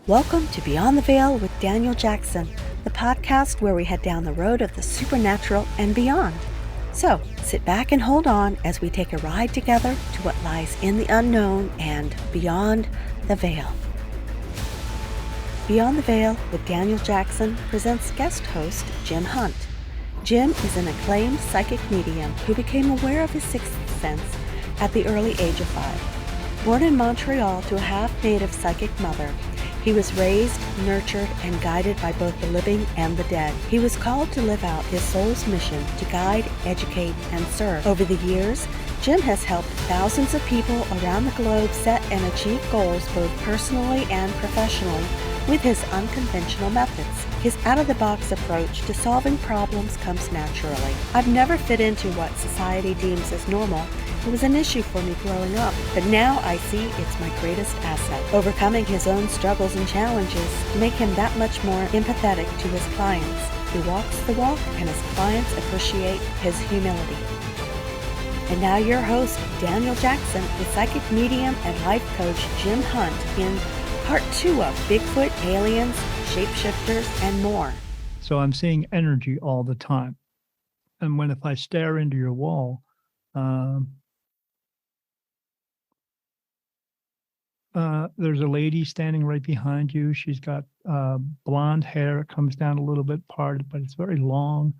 Welcome to Beyond the Veil with Daniel Jackson, the podcast where we head down the road of the supernatural and beyond. So, sit back and hold on as we take a ride together to what lies in the unknown and beyond the veil. Beyond the Veil with Daniel Jackson presents guest host Jim Hunt. Jim is an acclaimed psychic medium who became aware of his sixth sense at the early age of 5. Born in Montreal to a half-native psychic mother, he was raised, nurtured, and guided by both the living and the dead. He was called to live out his soul's mission to guide, educate, and serve. Over the years, Jim has helped thousands of people around the globe set and achieve goals both personally and professionally with his unconventional methods. His out-of-the-box approach to solving problems comes naturally. I've never fit into what society deems as normal. It was an issue for me growing up, but now I see it's my greatest asset. Overcoming his own struggles and challenges make him that much more empathetic to his clients. He walks the walk, and his clients appreciate his humility. And now your host, Daniel Jackson, with psychic medium and life coach Jim Hunt in Part 2 of Bigfoot, Aliens, Shapeshifters, and more. So I'm seeing energy all the time. And if I stare into your wall, there's a lady standing right behind you. She's got blonde hair. It comes down a little bit parted, but it's very long.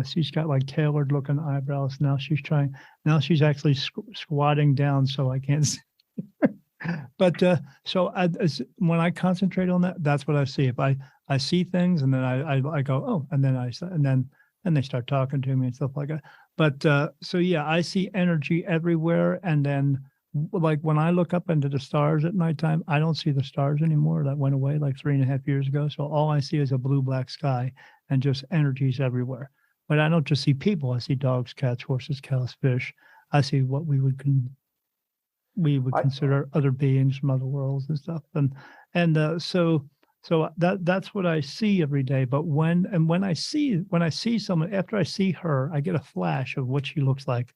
She's got like tailored looking eyebrows. Now she's actually squatting down so I can't see. But when I concentrate on that, that's what I see. If I see things and then I go, oh, and then they start talking to me and stuff like that. But so yeah, I see energy everywhere. And then like when I look up into the stars at nighttime, I don't see the stars anymore. That went away like 3.5 years ago. So all I see is a blue-black sky and just energies everywhere. But I don't just see people. I see dogs, cats, horses, cows, fish. I see what we would consider other beings from other worlds and stuff. So that's what I see every day. But when I see someone, after I see her, I get a flash of what she looks like.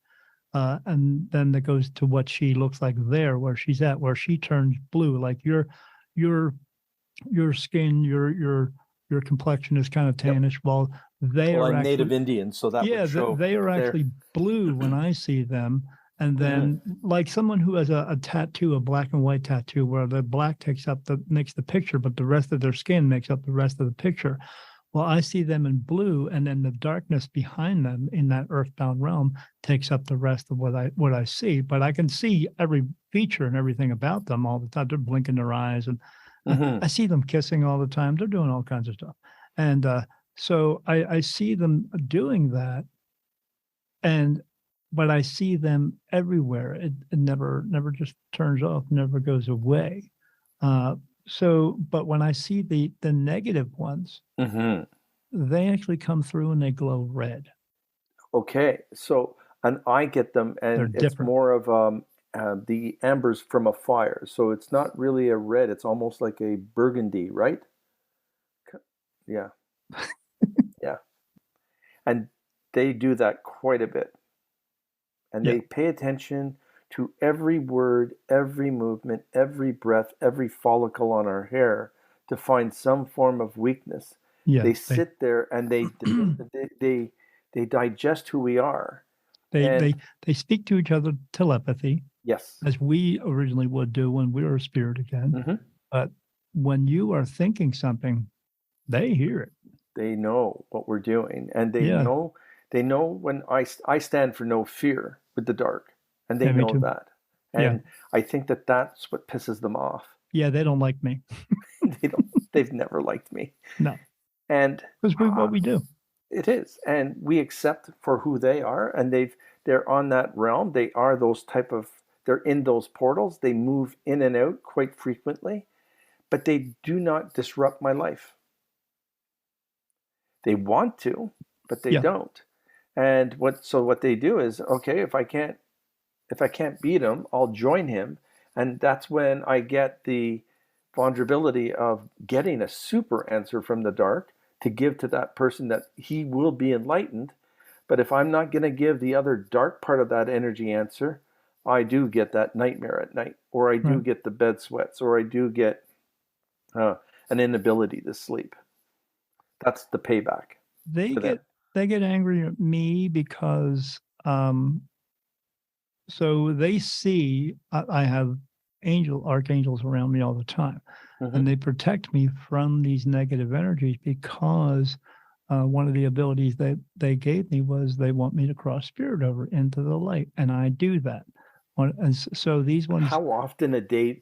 And then that goes to what she looks like there, where she's at, where she turns blue. Like your skin, your complexion is kind of tannish. Yep. Well, I'm Native Indian, so that would show. They are actually blue when I see them. And then, like someone who has a tattoo, a black and white tattoo, where the black makes the picture, but the rest of their skin makes up the rest of the picture. Well, I see them in blue, and then the darkness behind them in that earthbound realm takes up the rest of what I see. But I can see every feature and everything about them all the time. They're blinking their eyes, and I see them kissing all the time. They're doing all kinds of stuff, and so I see them doing that, but I see them everywhere. It never just turns off, never goes away. But when I see the negative ones, they actually come through and they glow red. Okay, so and I get them, and it's more of the embers from a fire. So it's not really a red; it's almost like a burgundy, right? Yeah, yeah, and they do that quite a bit. And they pay attention to every word, every movement, every breath, every follicle on our hair to find some form of weakness. Yeah, they sit there and they digest who we are. They speak to each other telepathy. Yes, as we originally would do when we were a spirit again. But when you are thinking something, they hear it. They know what we're doing, and they know. They know when I stand for no fear with the dark, and they know that. And I think that's what pisses them off. Yeah, they don't like me. They've never liked me. No. And because what we do. It is, and we accept for who they are, and they're on that realm. They are they're in those portals. They move in and out quite frequently, but they do not disrupt my life. They want to, but they don't. And what they do is, okay, if I can't beat him, I'll join him. And that's when I get the vulnerability of getting a super answer from the dark to give to that person, that he will be enlightened. But if I'm not going to give the other dark part of that energy answer, I do get that nightmare at night, or I do get the bed sweats, or I do get An inability to sleep. That's the payback. They get angry at me because so they see I have archangels around me all the time, and they protect me from these negative energies because one of the abilities that they gave me was they want me to cross spirit over into the light, and I do that. And so these ones. How often a day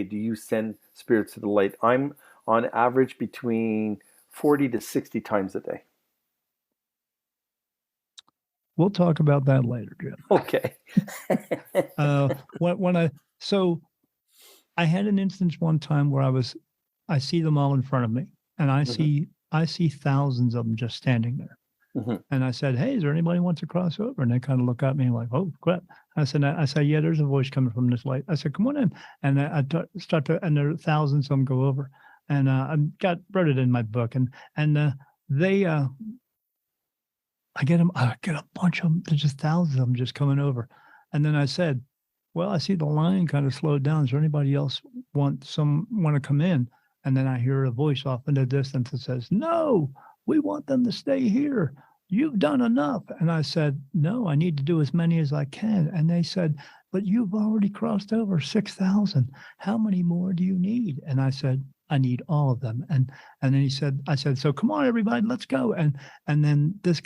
do you send spirits to the light? I'm on average between 40 to 60 times a day. We'll talk about that later, Jim. Okay. So I had an instance one time where I see them all in front of me, and I see thousands of them just standing there. And I said, "Hey, is there anybody who wants to cross over?" And they kind of look at me like, "Oh, crap." I said, "Yeah, there's a voice coming from this light." I said, "Come on in." And and there are thousands of them go over. And I wrote it in my book. And they, I get a bunch of them. There's just thousands of them just coming over. And then I said, "Well, I see the line kind of slowed down. Is there anybody else want to come in?" And then I hear a voice off in the distance that says, "No, we want them to stay here. You've done enough." And I said, "No, I need to do as many as I can." And they said, "But you've already crossed over 6,000. How many more do you need?" And I said, "I need all of them." And then I said, "So come on, everybody, let's go." And then this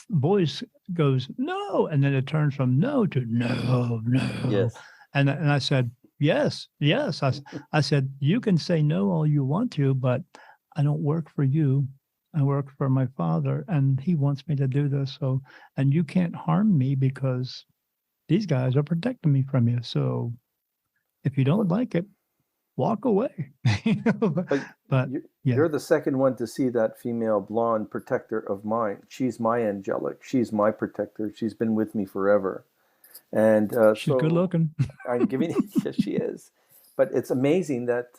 voice goes, "No." And then it turns from no to no. Yes. And I said, yes. I said, "You can say no all you want to, but I don't work for you. I work for my Father, and he wants me to do this. So, and you can't harm me because these guys are protecting me from you. So if you don't like it, walk away." But you're the second one to see that female blonde protector of mine. She's my angelic. She's my protector. She's been with me forever. And she's good looking. I'm giving yes, she is. But it's amazing that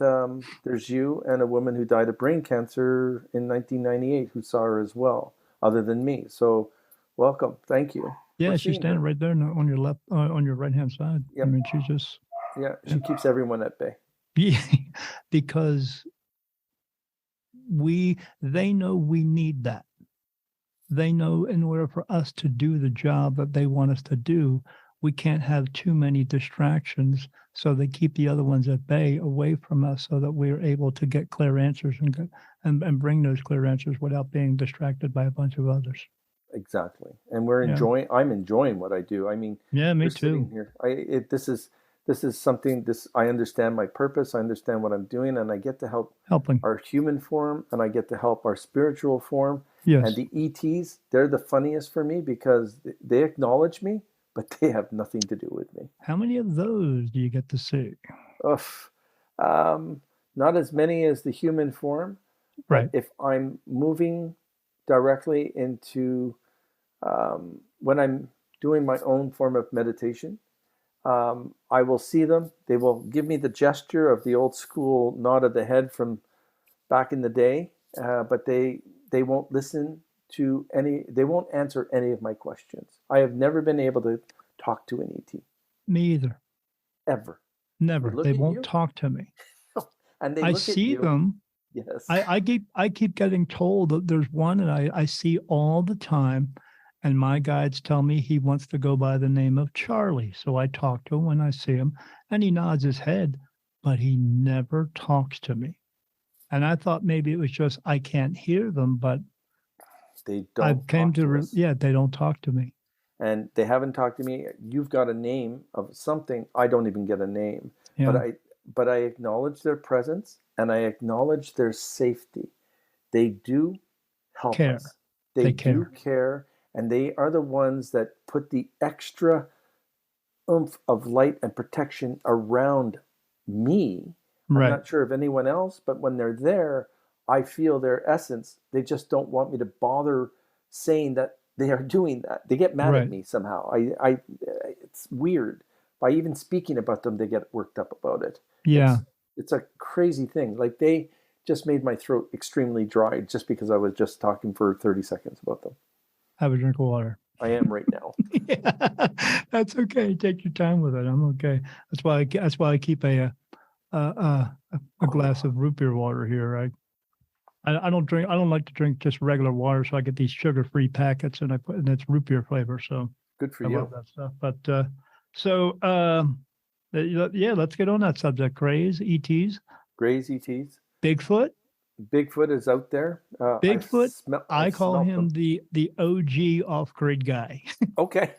there's you and a woman who died of brain cancer in 1998 who saw her as well, other than me. So welcome. Thank you. Yeah, she's standing right there on your left, on your right-hand side. Yep. I mean, she just... Yeah, she keeps everyone at bay. Yeah, because they know we need that. They know in order for us to do the job that they want us to do, we can't have too many distractions. So they keep the other ones at bay, away from us, so that we're able to get clear answers and bring those clear answers without being distracted by a bunch of others. Exactly. And I'm enjoying what I do. I mean, yeah, me too. Here. This is something, I understand my purpose. I understand what I'm doing, and I get to helping our human form, and I get to help our spiritual form. Yes. And the ETs, they're the funniest for me because they acknowledge me, but they have nothing to do with me. How many of those do you get to see? Not as many as the human form. Right. If I'm moving directly into, when I'm doing my own form of meditation, I will see them. They will give me the gesture of the old school nod of the head from back in the day, but they won't listen to they won't answer any of my questions. I have never been able to talk to an ET. Me either. Ever. Never. They won't talk to me. And they I see them. Yes. I keep getting told that there's one that I see all the time, and my guides tell me he wants to go by the name of Charlie. So I talk to him when I see him, and he nods his head, but he never talks to me. And I thought maybe it was just I can't hear them, but they don't. They don't talk to me. And they haven't talked to me. You've got a name of something. I don't even get a name. Yeah. But I acknowledge their presence, and I acknowledge their safety. They do help us. They do care, and they are the ones that put the extra oomph of light and protection around me. Right. I'm not sure of anyone else, but when they're there, I feel their essence. They just don't want me to bother saying that they are doing that. They get mad at me somehow. It's weird. By even speaking about them, they get worked up about it. Yeah. It's a crazy thing. Like, they just made my throat extremely dry just because I was just talking for 30 seconds about them. Have a drink of water. I am right now. Yeah, that's okay. Take your time with it. I'm okay. That's why I keep a glass of root beer water here. I don't drink. I don't like to drink just regular water, so I get these sugar-free packets, and it's root beer flavor. So Good for I you. love that stuff. But yeah, let's get on that subject. Greys, ETs, Grays, ETs. Bigfoot. Bigfoot is out there. Bigfoot. I call him them. the OG off-grid guy. Okay.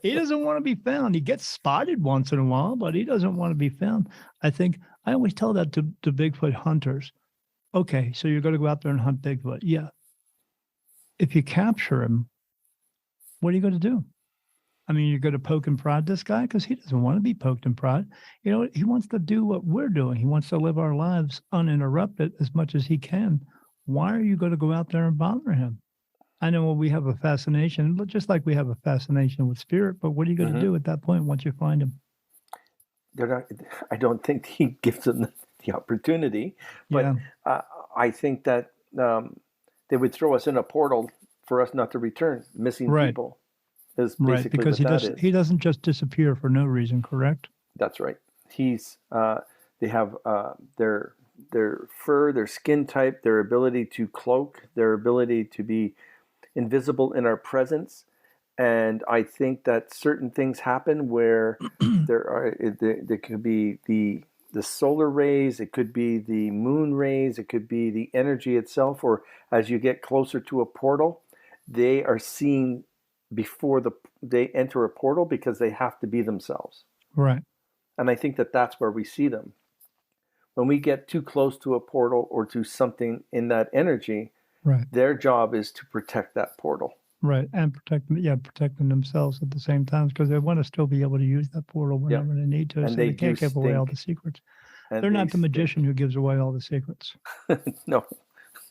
He doesn't want to be found. He gets spotted once in a while, but he doesn't want to be found. I think I always tell that to Bigfoot hunters. Okay, so you're going to go out there and hunt Bigfoot. Yeah. If you capture him, what are you going to do? I mean, you're going to poke and prod this guy because he doesn't want to be poked and prod. You know, he wants to do what we're doing. He wants to live our lives uninterrupted as much as he can. Why are you going to go out there and bother him? I know we have a fascination, just like we have a fascination with spirit, but what are you going to do at that point once you find him? I don't think he gives them the opportunity, but I think that they would throw us in a portal for us not to return. Missing people is basically because he doesn't just disappear for no reason, correct? That's right. They have their fur, their skin type, their ability to cloak, their ability to be invisible in our presence. And I think that certain things happen where there could be the solar rays, it could be the moon rays, it could be the energy itself, or as you get closer to a portal, they are seen before they enter a portal because they have to be themselves. Right. And I think that that's where we see them. When we get too close to a portal or to something in that energy, their job is to protect that portal. Right, and protecting themselves at the same time because they want to still be able to use that portal whenever they need to, and so they can't give away all the secrets. They're not the magician who gives away all the secrets. No.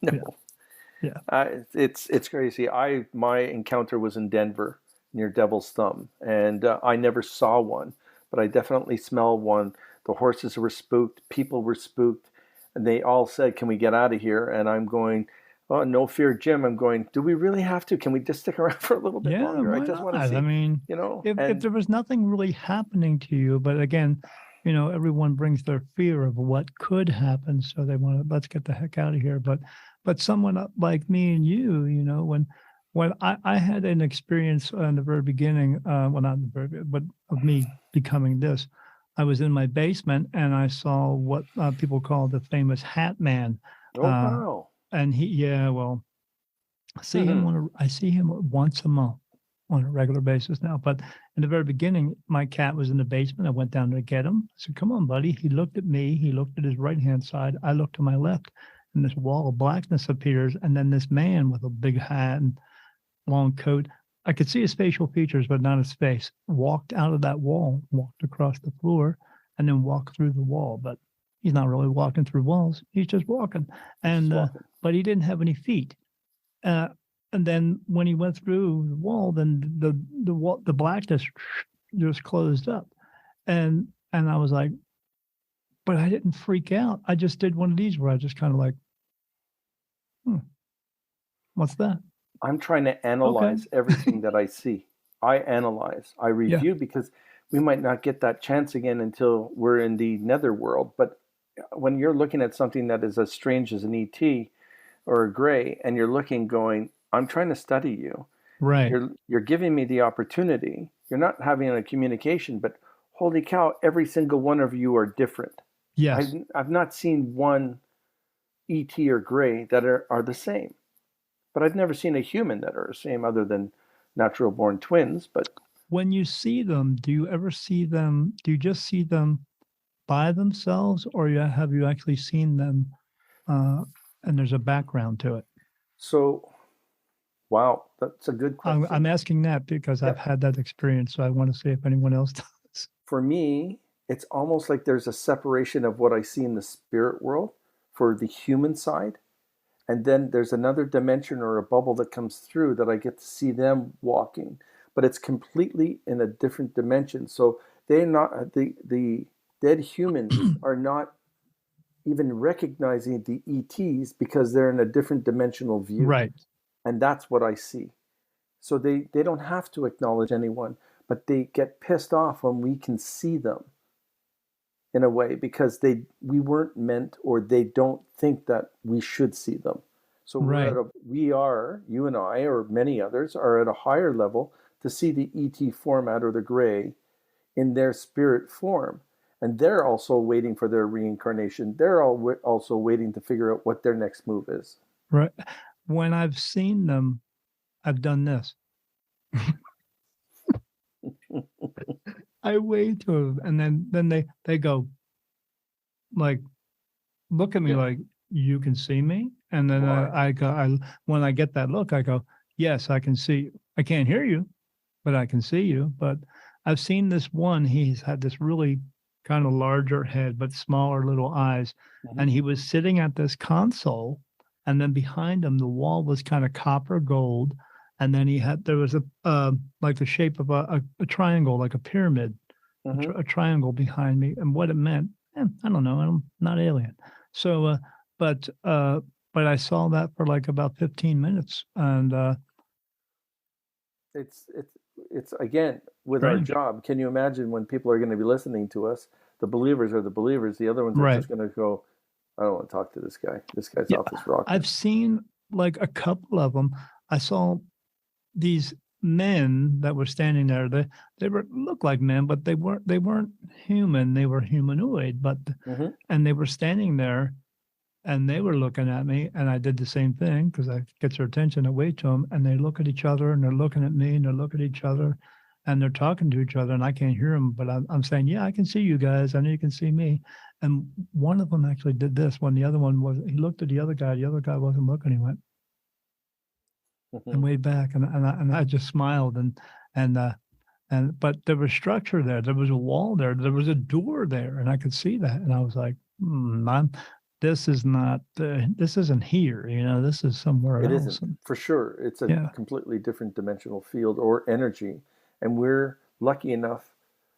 Yeah. It's crazy. My encounter was in Denver near Devil's Thumb, and I never saw one, but I definitely smelled one. The horses were spooked, people were spooked, and they all said, "Can we get out of here?" And I'm going, "Oh, no fear, Jim." I'm going, "Do we really have to? Can we just stick around for a little bit longer? I just want to see." I mean, if there was nothing really happening to you, but again, everyone brings their fear of what could happen, so they want to let's get the heck out of here. But someone like me and you, when I had an experience in the very beginning, well, not in the very beginning, but of me becoming this, I was in my basement and I saw what people call the famous Hat Man. Oh, wow. And I see him once a month on a regular basis now. But in the very beginning, my cat was in the basement. I went down to get him. I said, "Come on, buddy." He looked at me. He looked at his right-hand side. I looked to my left, and this wall of blackness appears. And then this man with a big hat and long coat, I could see his facial features, but not his face, walked out of that wall, walked across the floor, and then walked through the wall. But he's not really walking through walls. He's just walking. And but he didn't have any feet. And then when he went through the wall, then the blackness just closed up. And I was like, but I didn't freak out. I just did one of these where I just kind of like, what's that? I'm trying to analyze everything that I see. I analyze, I review, because we might not get that chance again until we're in the netherworld. But when you're looking at something that is as strange as an ET or a gray, and you're looking going, I'm trying to study you. Right. You're giving me the opportunity. You're not having a communication, but holy cow, every single one of you are different. Yes. I've not seen one ET or gray that are the same. But I've never seen a human that are the same other than natural born twins. But when you see them, do you ever see them? Do you just see them by themselves, or have you actually seen them and there's a background to it? So, wow, that's a good question. I'm asking that because I've had that experience, so I want to see if anyone else does. For me, it's almost like there's a separation of what I see in the spirit world for the human side. And then there's another dimension or a bubble that comes through that I get to see them walking. But it's completely in a different dimension. So they're not, the dead humans are not even recognizing the ETs because they're in a different dimensional view. Right. And that's what I see. So they don't have to acknowledge anyone, but they get pissed off when we can see them. in a way, because we weren't meant, or they don't think that we should see them. So Right. you and I, or many others, are at a higher level to see the ET format, or the gray, in their spirit form. And they're also waiting for their reincarnation. They're also waiting to figure out what their next move is. Right. When I've seen them, I've done this. I wave to them, and then they go, like, look at me Yeah. like, you can see me? And then Why? I go, when I get that look, I go, yes, I can see you. I can't hear you, but I can see you. But I've seen this one, he's had this really kind of larger head, but smaller little eyes. Mm-hmm. And he was sitting at this console, and then behind him, the wall was kind of copper gold. And then there was like the shape of a triangle, like a pyramid, Mm-hmm. a triangle behind me. And what it meant, I don't know. I'm not alien. So, but I saw that for like about 15 minutes, and It's again, with our strange. job. Can you imagine when people are going to be listening to us? The believers are the believers. The other ones are Right. just going to go, I don't want to talk to this guy. This guy's Yeah, off his rocker. I've seen like a couple of them. I saw these men that were standing there. They looked like men, but they weren't human. They were humanoid, but Mm-hmm. and they were standing there, and they were looking at me, and I did the same thing because I get their attention. I wait to them, and they look at each other, and they're looking at me, and they look at each other, and they're talking to each other, and I can't hear them, but I'm saying, yeah, I can see you guys. I know you can see me. And one of them actually did this. When the other one was, he looked at the other guy. The other guy wasn't looking. He went Mm-hmm. and way back, and I just smiled, but there was structure there. There was a wall there. There was a door there, and I could see that. And I was like, this is not, this isn't here. This is somewhere It else. isn't, for sure. It's a Yeah. completely different dimensional field or energy, and we're lucky enough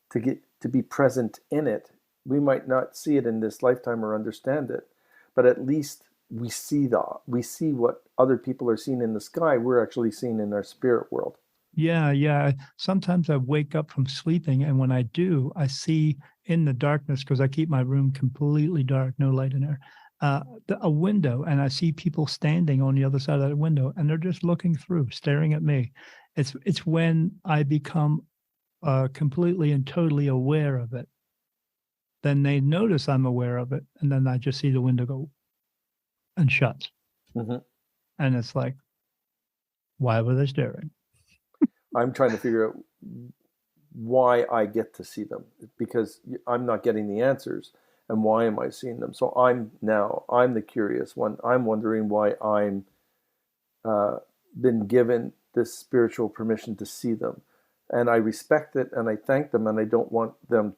to be present in it. We might not see it in this lifetime or understand it, but at least we see what other people are seeing in the sky. We're actually seeing in our spirit world. Yeah. Sometimes I wake up from sleeping, and when I do, I see in the darkness, because I keep my room completely dark, no light in there, a window, and I see people standing on the other side of that window, and they're just looking through, staring at me. It's when I become completely and totally aware of it. Then they notice I'm aware of it, and then I just see the window go and shut. Mm-hmm. And it's like, why were they staring? I'm trying to figure out why I get to see them, because I'm not getting the answers, and why am I seeing them? So I'm the curious one. I'm wondering why I'm been given this spiritual permission to see them, and I respect it, and I thank them, and I don't want them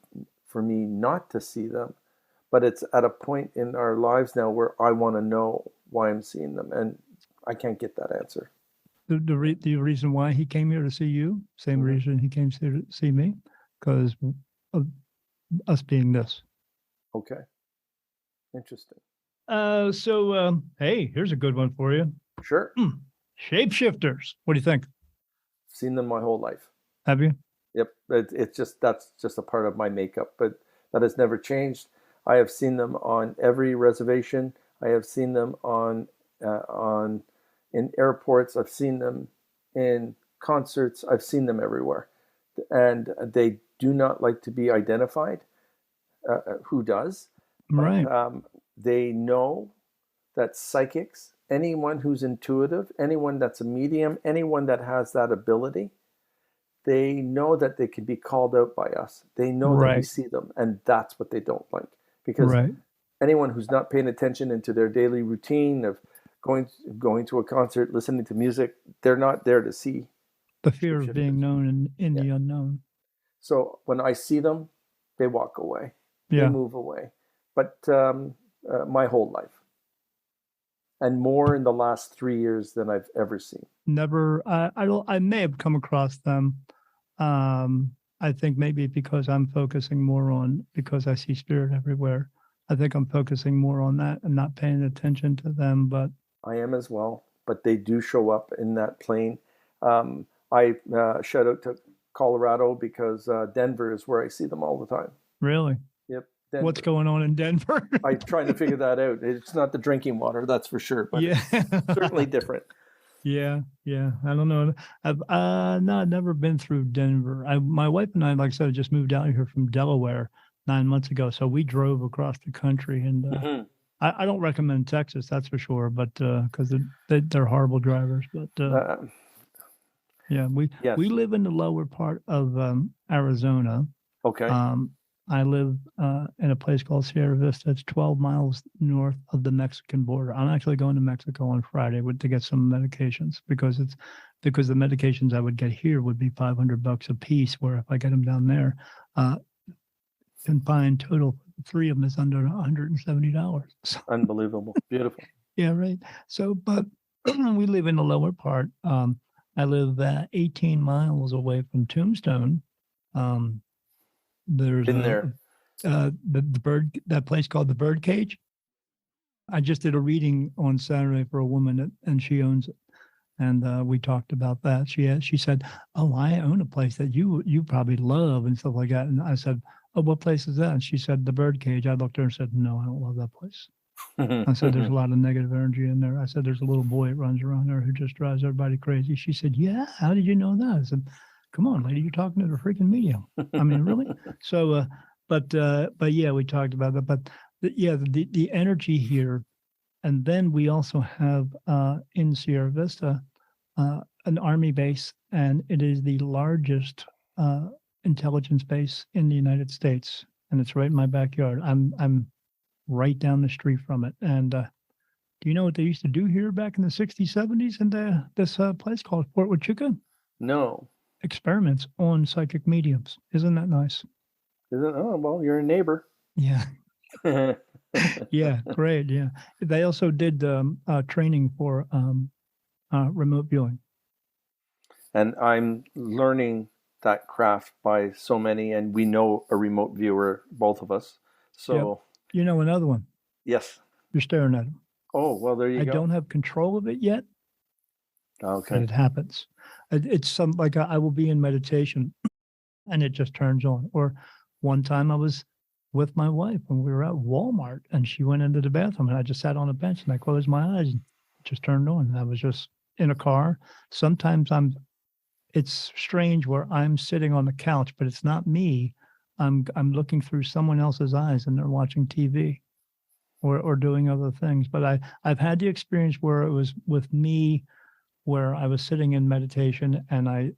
for me not to see them. But it's at a point in our lives now where I want to know why I'm seeing them, and I can't get that answer. The reason why he came here to see you, same Mm-hmm. reason he came here to see me, because of us being this. Okay. Interesting. Hey, here's a good one for you. Sure. Shapeshifters. What do you think? Seen them my whole life. Have you? Yep. That's just a part of my makeup, but that has never changed. I have seen them on every reservation. I have seen them in airports. I've seen them in concerts. I've seen them everywhere, and they do not like to be identified. Who does? Right. They know that psychics, anyone who's intuitive, anyone that's a medium, anyone that has that ability, they know that they can be called out by us. They know that we see them, and that's what they don't like. Because anyone who's not paying attention into their daily routine of going to a concert, listening to music, they're not there to see the fear of being known in the unknown. So when I see them, they walk away. Yeah. They move away. But my whole life, and more in the last 3 years than I've ever seen. Never. I may have come across them. I think maybe because I'm focusing more on, because I see spirit everywhere. I think I'm focusing more on that and not paying attention to them. But I am as well. But they do show up in that plane. I shout out to Colorado, because Denver is where I see them all the time. Really? Yep. what's going on in Denver. I'm trying to figure that out. It's not the drinking water, that's for sure, but yeah, it's certainly different. Yeah. I don't know. I've never been through Denver. My wife and I, like I said, just moved out here from Delaware 9 months ago. So we drove across the country, and I don't recommend Texas, that's for sure, but because they're horrible drivers. But yeah, we live in the lower part of Arizona. Okay. I live in a place called Sierra Vista. It's 12 miles north of the Mexican border. I'm actually going to Mexico on Friday to get some medications because the medications I would get here would be $500 a piece, where if I get them down there, combined total 3 of them is under $170. So, unbelievable. Beautiful. Yeah, right. So, but we live in the lower part. I live 18 miles away from Tombstone. There's the bird, that place called the Birdcage. I just did a reading on Saturday for a woman and she owns it. And we talked about that. She said, "Oh, I own a place that you probably love," and stuff like that. And I said, "Oh, what place is that?" And she said, "The Birdcage." I looked at her and said, "No, I don't love that place." I said, "There's a lot of negative energy in there." I said, "There's a little boy that runs around there who just drives everybody crazy." She said, "Yeah, how did you know that?" I said, "Come on, lady, you're talking to the freaking medium." I mean, really? So, but yeah, we talked about that. But the energy here, and then we also have in Sierra Vista an army base, and it is the largest intelligence base in the United States, and it's right in my backyard. I'm right down the street from it. And do you know what they used to do here back in the 60s, 70s in this place called Fort Huachuca? No. Experiments on psychic mediums. Isn't that nice? Is it? Oh, well, you're a neighbor. Yeah. Yeah, great. Yeah. They also did training for remote viewing. And I'm learning that craft by so many, and we know a remote viewer, both of us. So, yep. You know another one. Yes. You're staring at him. Oh, well, there you go. I don't have control of it yet. Okay. But it happens. It's like I will be in meditation and it just turns on. Or one time I was with my wife and we were at Walmart and she went into the bathroom and I just sat on a bench and I closed my eyes and it just turned on. And I was just in a car. Sometimes it's strange where I'm sitting on the couch, but it's not me. I'm looking through someone else's eyes and they're watching TV or doing other things. But I've had the experience where it was with me, where I was sitting in meditation and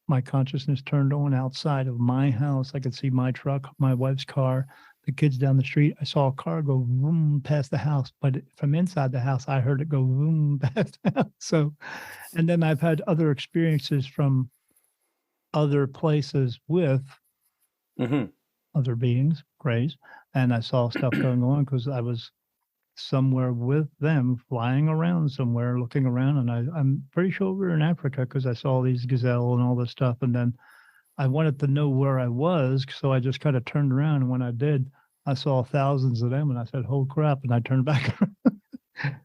my consciousness turned on outside of my house. I could see my truck, my wife's car, the kids down the street. I saw a car go vroom past the house, but from inside the house, I heard it go vroom past the house. So, and then I've had other experiences from other places with other beings, grays, and I saw stuff going on because I was somewhere with them, flying around somewhere, looking around, and I'm pretty sure we were in Africa because I saw these gazelle and all this stuff, and then I wanted to know where I was, so I just kind of turned around, and when I did, I saw thousands of them, and I said, "Oh crap!" and I turned back.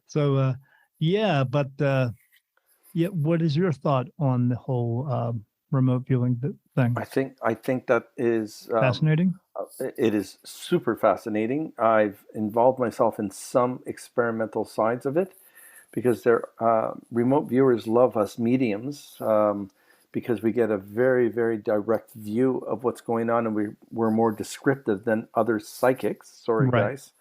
So, yeah, but yeah, what is your thought on the whole remote viewing thing? I think that is fascinating. It is super fascinating. I've involved myself in some experimental sides of it because remote viewers love us mediums because we get a very, very direct view of what's going on, and we're more descriptive than other psychics. Sorry, right. Guys.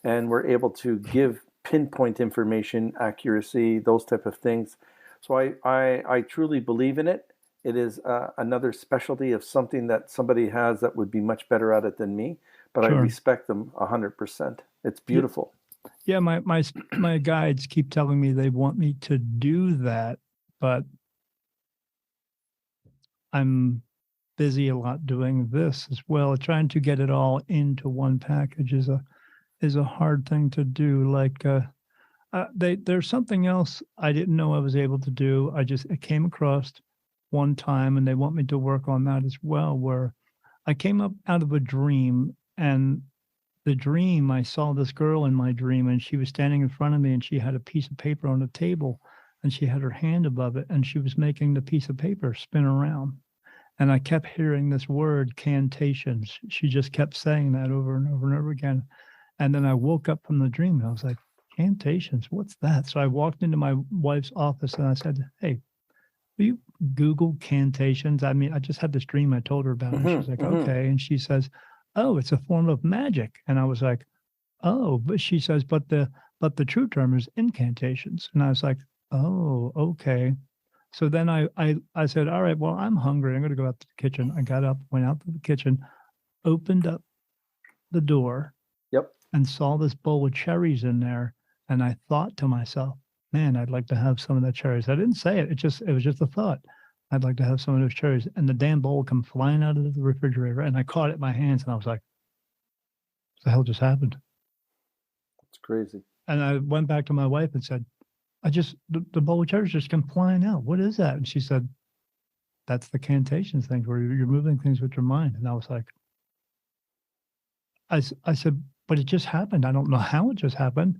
And we're able to give pinpoint information, accuracy, those type of things. So I truly believe in it. It is another specialty of something that somebody has that would be much better at it than me, but sure. I respect them 100%. It's beautiful. Yeah, my guides keep telling me they want me to do that, but I'm busy a lot doing this as well. Trying to get it all into one package is a hard thing to do. Like there's something else I didn't know I was able to do. I came across one time, and they want me to work on that as well, where I came up out of a dream, and the dream, I saw this girl in my dream, and she was standing in front of me, and she had a piece of paper on the table, and she had her hand above it, and she was making the piece of paper spin around. And I kept hearing this word, cantations. She just kept saying that over and over and over again. And then I woke up from the dream and I was like, cantations, what's that? So I walked into my wife's office and I said, hey, will you Google cantations? I mean, I just had this dream I told her about. And she's like, okay. And she says, oh, it's a form of magic. And I was like, oh, but she says, but the true term is incantations. And I was like, oh, okay. So then I said, all right, well, I'm hungry. I'm going to go out to the kitchen. I got up, went out to the kitchen, opened up the door, and saw this bowl of cherries in there. And I thought to myself, man, I'd like to have some of that cherries. I didn't say it. It was just a thought. I'd like to have some of those cherries. And the damn bowl come flying out of the refrigerator. And I caught it in my hands and I was like, what the hell just happened? It's crazy. And I went back to my wife and said, the bowl of cherries just come flying out. What is that? And she said, that's the cantations thing where you're moving things with your mind. And I was like, I said, but it just happened. I don't know how it just happened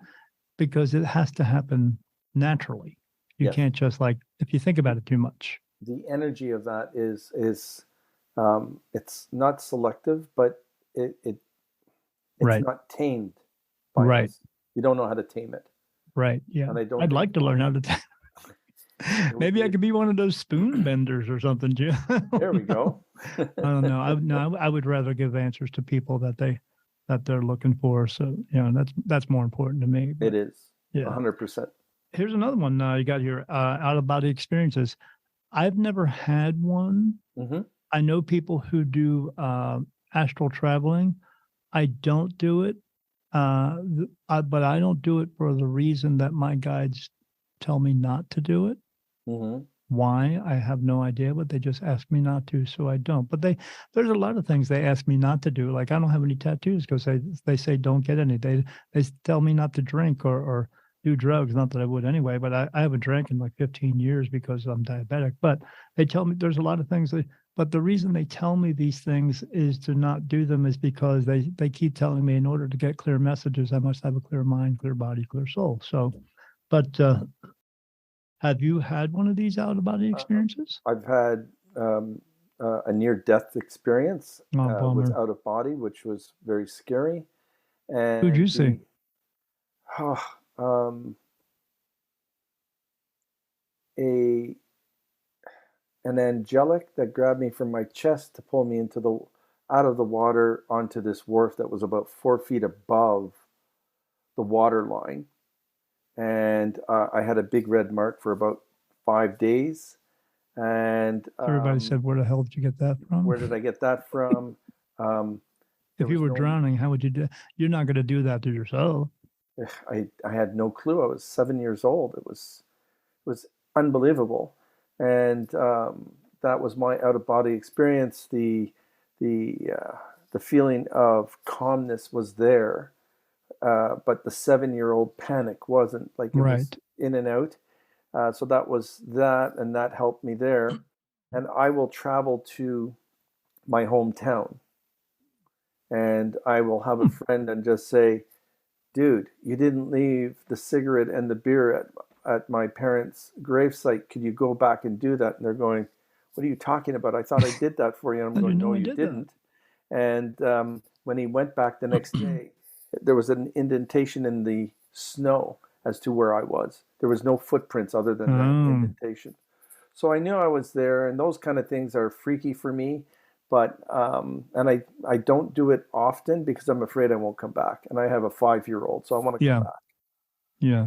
because it has to happen naturally. You can't just if you think about it too much. The energy of that is it's not selective, but it's not tamed by us. You don't know how to tame it. Right. Yeah. And I'd like to learn how to. Maybe I could be one of those spoon benders or something, Jim. There we go. I don't know. I would rather give answers to people that they're looking for. So that's more important to me. It is. Yeah. 100%. Here's another one you got here. Out of body experiences. I've never had one. Mm-hmm. I know people who do astral traveling. I don't do it. But I don't do it for the reason that my guides tell me not to do it. Mm-hmm. Why? I have no idea, but they just ask me not to, so I don't. But there's a lot of things they ask me not to do. Like I don't have any tattoos because they say don't get any. They tell me not to drink or do drugs. Not that I would anyway, but I haven't drank in like 15 years because I'm diabetic. But they tell me there's a lot of things but the reason they tell me these things is to not do them is because they keep telling me in order to get clear messages, I must have a clear mind, clear body, clear soul. So, but have you had one of these out-of-body experiences? I've had a near-death experience with out-of-body, which was very scary. And who'd you see? An angelic that grabbed me from my chest to pull me out of the water onto this wharf that was about 4 feet above the water line. And I had a big red mark for about 5 days. And everybody said, where the hell did you get that from? Where did I get that from? If you were drowning, how would you do? You're not going to do that to yourself. I had no clue. I was 7 years old. It was unbelievable. And that was my out-of-body experience. The feeling of calmness was there, but the 7-year-old panic wasn't. Like it was in and out. So that was that, and that helped me there. And I will travel to my hometown, and I will have a friend and just say, dude, you didn't leave the cigarette and the beer at my parents' gravesite. Could you go back and do that? And they're going, what are you talking about? I thought I did that for you. And I'm going, no, you didn't. And when he went back the next day, there was an indentation in the snow as to where I was. There was no footprints other than that indentation. So I knew I was there, and those kind of things are freaky for me. But and I don't do it often because I'm afraid I won't come back. And I have a 5-year-old, so I want to come back. Yeah.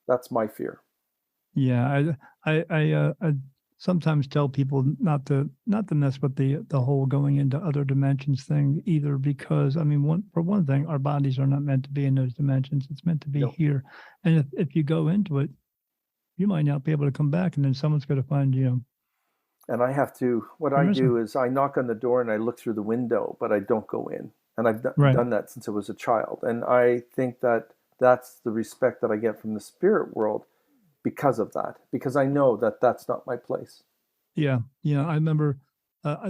That's my fear. Yeah, I sometimes tell people not to mess with the whole going into other dimensions thing either, because I mean, for one thing, our bodies are not meant to be in those dimensions. It's meant to be here. And if you go into it, you might not be able to come back, and then someone's going to find you. And I have to. What I do is I knock on the door and I look through the window, but I don't go in. And I've done that since I was a child. And I think that that's the respect that I get from the spirit world because of that, because I know that that's not my place. Yeah. I remember.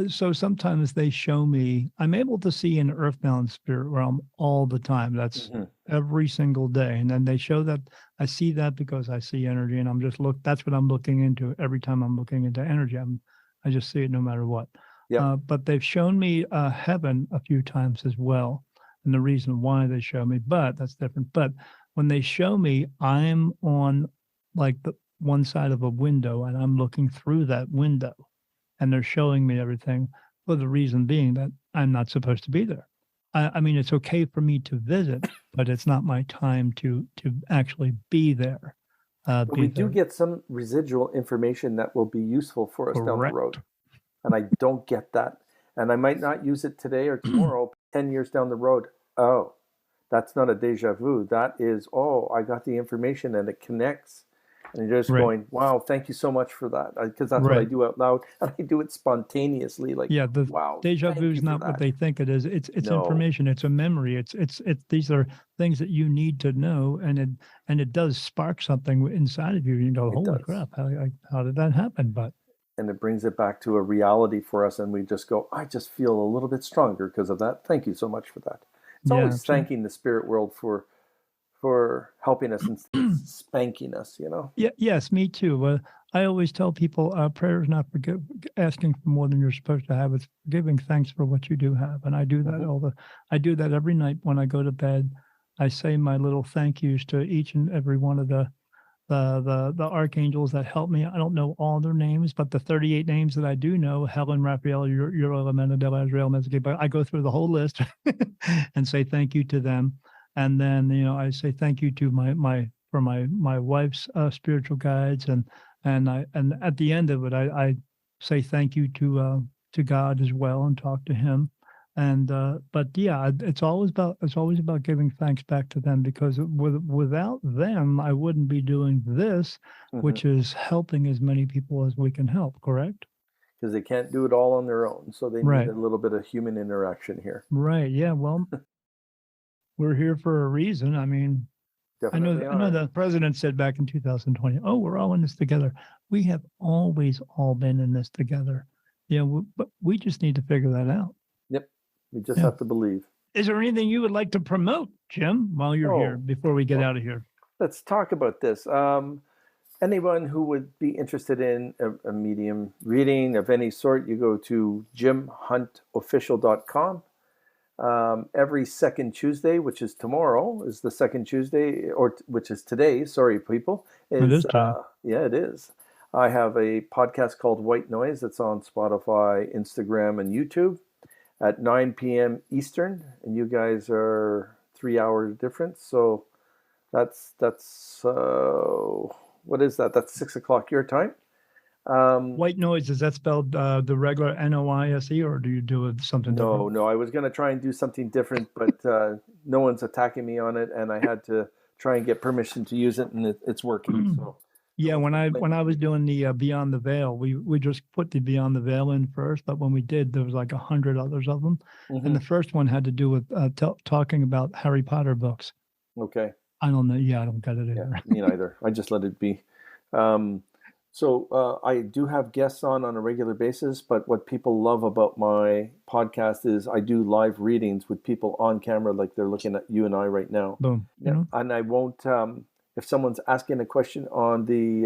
So sometimes they show me, I'm able to see in earthbound spirit realm all the time. That's every single day. And then they show that I see that because I see energy, and that's what I'm looking into every time I'm looking into energy. I just see it no matter what. Yep. But they've shown me heaven a few times as well. And the reason why they show me, but that's different. But when they show me, I'm on like the one side of a window and I'm looking through that window and they're showing me everything for the reason being that I'm not supposed to be there. I mean, it's okay for me to visit, but it's not my time to actually be there. But we do get some residual information that will be useful for us down the road. And I don't get that. And I might not use it today or tomorrow, 10 years down the road. Oh, that's not a deja vu. That is, oh, I got the information and it connects. And you're just going, wow, thank you so much for that. Because that's what I do out loud. And I do it spontaneously. Like, wow. Deja vu is not what they think it is. It's information. It's a memory. It's these are things that you need to know. And it does spark something inside of you. You go, holy crap, how did that happen? And it brings it back to a reality for us. And we just go, I just feel a little bit stronger because of that. Thank you so much for that. It's always thanking the spirit world for helping us and spanking us, you know? Yeah, yes, me too. I always tell people prayer is not asking for more than you're supposed to have. It's giving thanks for what you do have. And I do that I do that every night when I go to bed. I say my little thank yous to each and every one of the archangels that help me. I don't know all their names, but the 38 names that I do know, Helen, Raphael, Uriel, Amenadel, Azrael, Mezgay, but I go through the whole list and say thank you to them. And then, I say thank you to my wife's spiritual guides. And at the end of it, I say thank you to God as well and talk to him. And but yeah, it's always about giving thanks back to them, because without them, I wouldn't be doing this, which is helping as many people as we can help. Correct? Because they can't do it all on their own, so they need a little bit of human interaction here. Right. Yeah. Well, we're here for a reason. I mean, I know the president said back in 2020, "Oh, we're all in this together." We have always all been in this together. Yeah, but we just need to figure that out. Yep. We just have to believe. Is there anything you would like to promote, Jim, while you're here before we get out of here? Let's talk about this. Anyone who would be interested in a medium reading of any sort, you go to jimhuntofficial.com. Every second Tuesday, which is tomorrow, is the second Tuesday, or which is today. Sorry, people. It is. Yeah, it is. I have a podcast called White Noise. It's on Spotify, Instagram, and YouTube at 9 p.m. Eastern, and you guys are 3 hours difference. So that's what is that? That's 6 o'clock your time. White Noise, is that spelled the regular Noise, or do you do something different? No. I was going to try and do something different, but no one's attacking me on it, and I had to try and get permission to use it, and it's working. So. Yeah, when I was doing the Beyond the Veil, we just put the Beyond the Veil in first, but when we did, there was like 100 others of them, and the first one had to do with talking about Harry Potter books. Okay. I don't know. Yeah, I don't get it either. Yeah, me neither. I just let it be. So I do have guests on a regular basis, but what people love about my podcast is I do live readings with people on camera, like they're looking at you and I right now. Boom. Yeah. And I won't. If someone's asking a question on the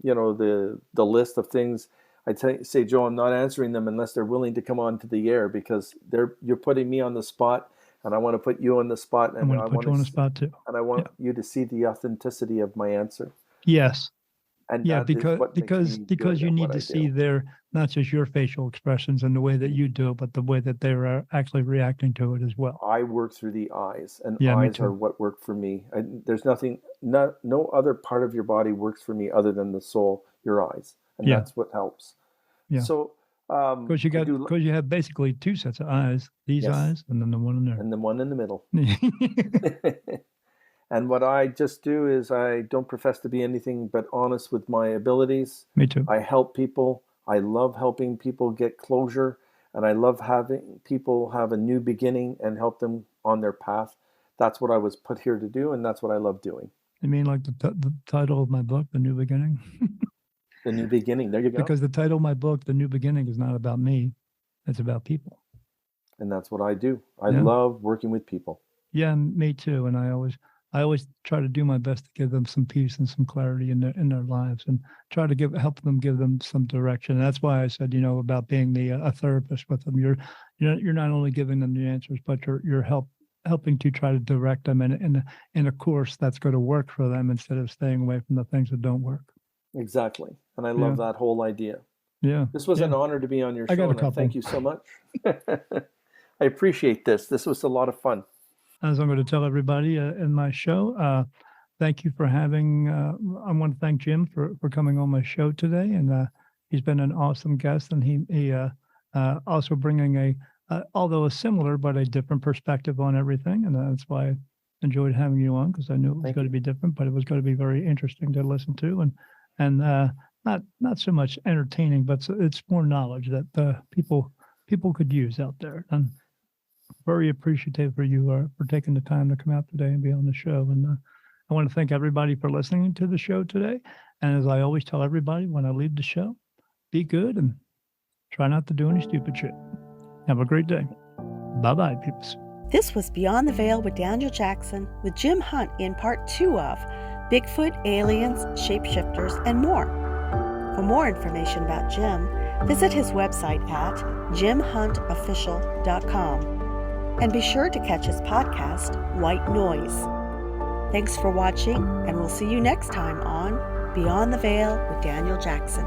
the list of things, I'd say, Joe, I'm not answering them unless they're willing to come on to the air, because you're putting me on the spot, and I want to put you on the spot, and I want to put you on the spot too. And I want you to see the authenticity of my answer. Yes. And yeah, because you need to see their, not just your facial expressions and the way that you do it, but the way that they're actually reacting to it as well. I work through the eyes, and eyes are what work for me. There's no other part of your body works for me other than the soul, your eyes, and that's what helps. Yeah. So because you have basically two sets of eyes, these eyes, and then the one in there, and the one in the middle. And what I just do is I don't profess to be anything but honest with my abilities. Me too. I help people. I love helping people get closure, and I love having people have a new beginning and help them on their path. That's what I was put here to do, and that's what I love doing. You mean like the title of my book, The New Beginning? The New Beginning. There you go. Because the title of my book, The New Beginning, is not about me. It's about people. And that's what I do. I love working with people. Yeah, me too. And I I always try to do my best to give them some peace and some clarity in their lives, and try to help them some direction. And that's why I said, about being a therapist with them. You're not only giving them the answers, but you're helping to try to direct them in a course that's going to work for them, instead of staying away from the things that don't work. Exactly. And I love that whole idea. Yeah. This was an honor to be on your show. I got a and couple. Thank you so much. I appreciate this. This was a lot of fun. As I'm going to tell everybody in my show, thank you for having, I want to thank Jim for coming on my show today. And he's been an awesome guest. And he also bringing although a similar but a different perspective on everything. And that's why I enjoyed having you on, because I knew it was going to be different, but it was going to be very interesting to listen to. And not so much entertaining, but it's more knowledge that people could use out there. And very appreciative for you for taking the time to come out today and be on the show. And I want to thank everybody for listening to the show today. And as I always tell everybody when I leave the show, be good and try not to do any stupid shit. Have a great day. Bye-bye, peeps. This was Beyond the Veil with Daniel Jackson with Jim Hunt in part 2 of Bigfoot, Aliens, Shapeshifters, and more. For more information about Jim, visit his website at jimhuntofficial.com. And be sure to catch his podcast, White Noise. Thanks for watching, and we'll see you next time on Beyond the Veil with Daniel Jackson.